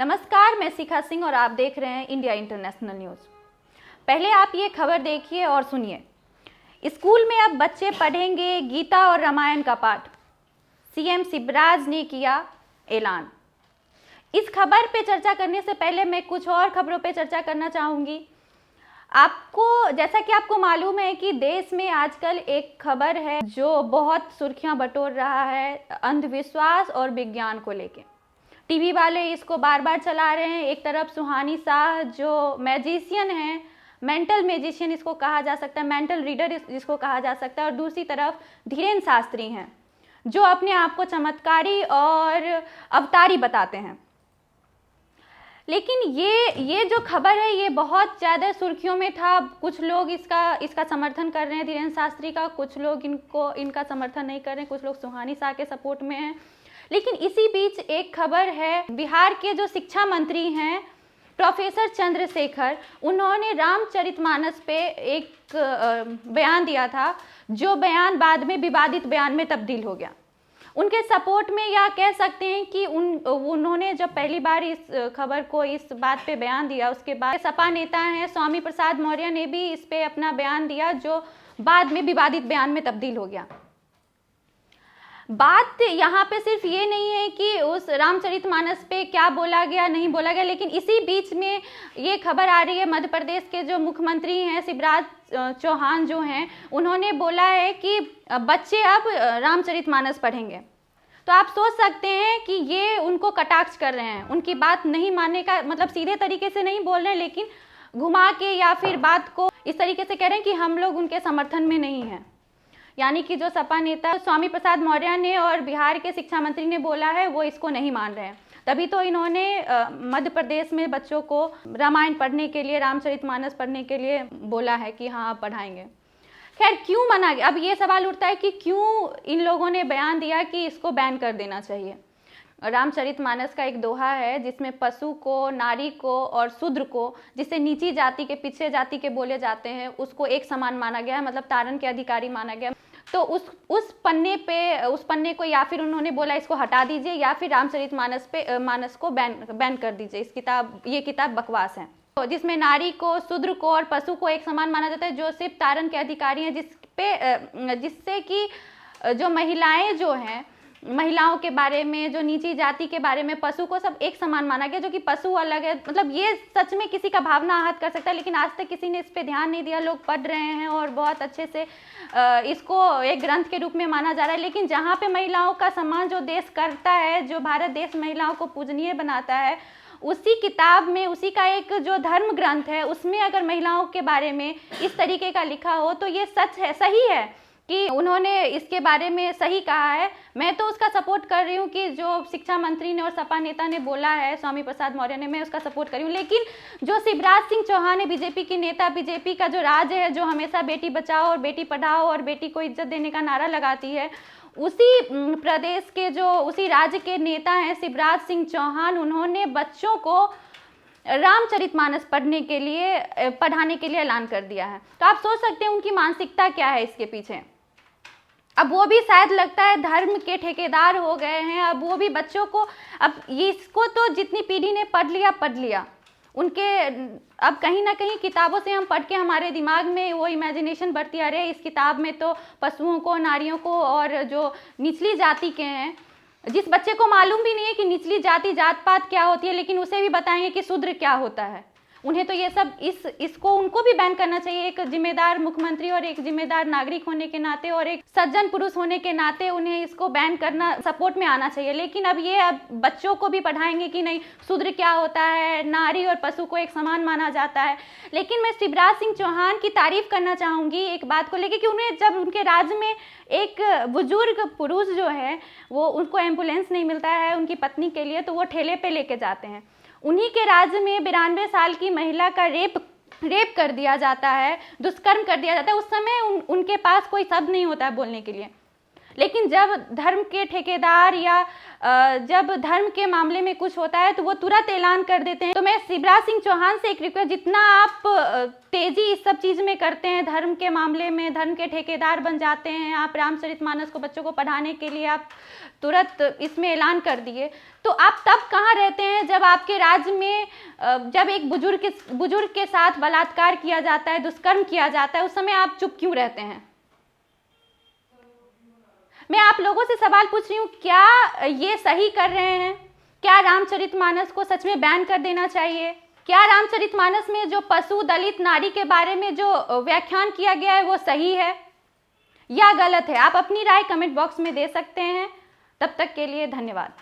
नमस्कार, मैं शिखा सिंह और आप देख रहे हैं इंडिया इंटरनेशनल न्यूज़। पहले आप ये खबर देखिए और सुनिए। स्कूल में अब बच्चे पढ़ेंगे गीता और रामायण का पाठ, सीएम शिवराज ने किया ऐलान। इस खबर पे चर्चा करने से पहले मैं कुछ और खबरों पे चर्चा करना चाहूँगी। जैसा कि आपको मालूम है कि देश में आजकल एक खबर है जो बहुत सुर्खियां बटोर रहा है, अंधविश्वास और विज्ञान को लेके। टीवी वाले इसको बार बार चला रहे हैं। एक तरफ सुहानी शाह जो मैजिशियन हैं, मेंटल मैजिशियन इसको कहा जा सकता है, मेंटल रीडर जिसको कहा जा सकता है, और दूसरी तरफ धीरेन्द्र शास्त्री हैं जो अपने आप को चमत्कारी और अवतारी बताते हैं। लेकिन ये जो खबर है ये बहुत ज़्यादा सुर्खियों में था। कुछ लोग इसका समर्थन कर रहे हैं धीरेन्द्र शास्त्री का, कुछ लोग इनका समर्थन नहीं कर रहे हैं, कुछ लोग सुहानी शाह के सपोर्ट में हैं। लेकिन इसी बीच एक खबर है, बिहार के जो शिक्षा मंत्री हैं प्रोफेसर चंद्रशेखर, उन्होंने रामचरितमानस पे एक बयान दिया था, जो बयान बाद में विवादित बयान में तब्दील हो गया। उनके सपोर्ट में या कह सकते हैं कि उन्होंने जब पहली बार इस खबर को, इस बात पे बयान दिया, उसके बाद सपा नेता हैं स्वामी प्रसाद मौर्य ने भी इस पे अपना बयान दिया, जो बाद में विवादित बयान में तब्दील हो गया। बात यहाँ पे सिर्फ ये नहीं है कि उस रामचरितमानस पे क्या बोला गया नहीं बोला गया, लेकिन इसी बीच में ये खबर आ रही है मध्य प्रदेश के जो मुख्यमंत्री हैं शिवराज चौहान जो हैं, उन्होंने बोला है कि बच्चे अब रामचरितमानस पढ़ेंगे। तो आप सोच सकते हैं कि ये उनको कटाक्ष कर रहे हैं, उनकी बात नहीं मानने का मतलब सीधे तरीके से नहीं बोल रहे हैं, लेकिन घुमा के या फिर बात को इस तरीके से कह रहे हैं कि हम लोग उनके समर्थन में नहीं हैं। यानी कि जो सपा नेता स्वामी प्रसाद मौर्य ने और बिहार के शिक्षा मंत्री ने बोला है वो इसको नहीं मान रहे हैं। तभी तो इन्होंने मध्य प्रदेश में बच्चों को रामायण पढ़ने के लिए, रामचरितमानस पढ़ने के लिए बोला है कि हाँ आप पढ़ाएंगे। खैर, क्यों मना गया? अब ये सवाल उठता है कि क्यों इन लोगों ने बयान दिया कि इसको बैन कर देना चाहिए। रामचरितमानस का एक दोहा है जिसमें पशु को, नारी को और शूद्र को, जिसे नीची जाति के, पिछड़े जाति के बोले जाते हैं, उसको एक समान माना गया है, मतलब तारण के अधिकारी माना गया। तो उस पन्ने को या फिर उन्होंने बोला इसको हटा दीजिए या फिर रामचरितमानस को बैन कर दीजिए। ये किताब बकवास है। तो जिसमें नारी को, शूद्र को और पशु को एक समान माना जाता है, जो सिर्फ तारण के अधिकारी हैं, जिससे कि जो महिलाएं जो हैं, महिलाओं के बारे में, जो नीची जाति के बारे में, पशु को सब एक समान माना गया, जो कि पशु अलग है। मतलब ये सच में किसी का भावना आहत कर सकता है, लेकिन आज तक किसी ने इस पे ध्यान नहीं दिया। लोग पढ़ रहे हैं और बहुत अच्छे से इसको एक ग्रंथ के रूप में माना जा रहा है। लेकिन जहाँ पे महिलाओं का सम्मान जो देश करता है, जो भारत देश महिलाओं को पूजनीय बनाता है, उसी किताब में, उसी का एक जो धर्म ग्रंथ है, उसमें अगर महिलाओं के बारे में इस तरीके का लिखा हो तो ये सच है, सही है कि उन्होंने इसके बारे में सही कहा है। मैं तो उसका सपोर्ट कर रही हूँ कि जो शिक्षा मंत्री ने और सपा नेता ने बोला है, स्वामी प्रसाद मौर्य ने, मैं उसका सपोर्ट कर रही हूँ। लेकिन जो शिवराज सिंह चौहान है, बीजेपी की नेता, बीजेपी का जो राज है, जो हमेशा बेटी बचाओ और बेटी पढ़ाओ और बेटी को इज्जत देने का नारा लगाती है, उसी प्रदेश के जो, उसी राज्य के नेता हैं शिवराज सिंह चौहान, उन्होंने बच्चों को रामचरितमानस पढ़ाने के लिए ऐलान कर दिया है। तो आप सोच सकते हैं उनकी मानसिकता क्या है इसके पीछे। अब वो भी शायद लगता है धर्म के ठेकेदार हो गए हैं। अब वो भी बच्चों को, अब इसको तो जितनी पीढ़ी ने पढ़ लिया उनके, अब कहीं ना कहीं किताबों से हम पढ़ के हमारे दिमाग में वो इमेजिनेशन बढ़ती आ रही है। इस किताब में तो पशुओं को, नारियों को और जो निचली जाति के हैं, जिस बच्चे को मालूम भी नहीं है कि निचली जाति, जात पात क्या होती है, लेकिन उसे भी बताएंगे कि शूद्र क्या होता है। उन्हें तो ये सब, इसको उनको भी बैन करना चाहिए। एक जिम्मेदार मुख्यमंत्री और एक जिम्मेदार नागरिक होने के नाते और एक सज्जन पुरुष होने के नाते उन्हें इसको बैन करना, सपोर्ट में आना चाहिए। लेकिन अब बच्चों को भी पढ़ाएंगे कि नहीं, शूद्र क्या होता है, नारी और पशु को एक समान माना जाता है। लेकिन मैं शिवराज सिंह चौहान की तारीफ करना चाहूँगी एक बात को लेकर कि उन्हें, जब उनके राज्य में एक बुजुर्ग पुरुष जो है, वो, उनको एम्बुलेंस नहीं मिलता है उनकी पत्नी के लिए, तो वो ठेले पे लेके जाते हैं। उन्हीं के राज्य में 92 साल की महिला का रेप कर दिया जाता है, दुष्कर्म कर दिया जाता है। उस समय उनके पास कोई शब्द नहीं होता है बोलने के लिए। लेकिन जब धर्म के ठेकेदार या जब धर्म के मामले में कुछ होता है तो वो तुरंत ऐलान कर देते हैं। तो मैं शिवराज सिंह चौहान से एक रिक्वेस्ट, जितना आप तेजी इस सब चीज़ में करते हैं, धर्म के मामले में धर्म के ठेकेदार बन जाते हैं, आप रामचरितमानस को बच्चों को पढ़ाने के लिए आप तुरंत इसमें ऐलान कर दिए, तो आप तब कहाँ रहते हैं जब आपके राज्य में जब एक बुजुर्ग के साथ बलात्कार किया जाता है, दुष्कर्म किया जाता है, उस समय आप चुप क्यों रहते हैं? मैं आप लोगों से सवाल पूछ रही हूँ, क्या ये सही कर रहे हैं? क्या रामचरितमानस को सच में बैन कर देना चाहिए? क्या रामचरितमानस में जो पशु, दलित, नारी के बारे में जो व्याख्यान किया गया है वो सही है या गलत है? आप अपनी राय कमेंट बॉक्स में दे सकते हैं। तब तक के लिए धन्यवाद।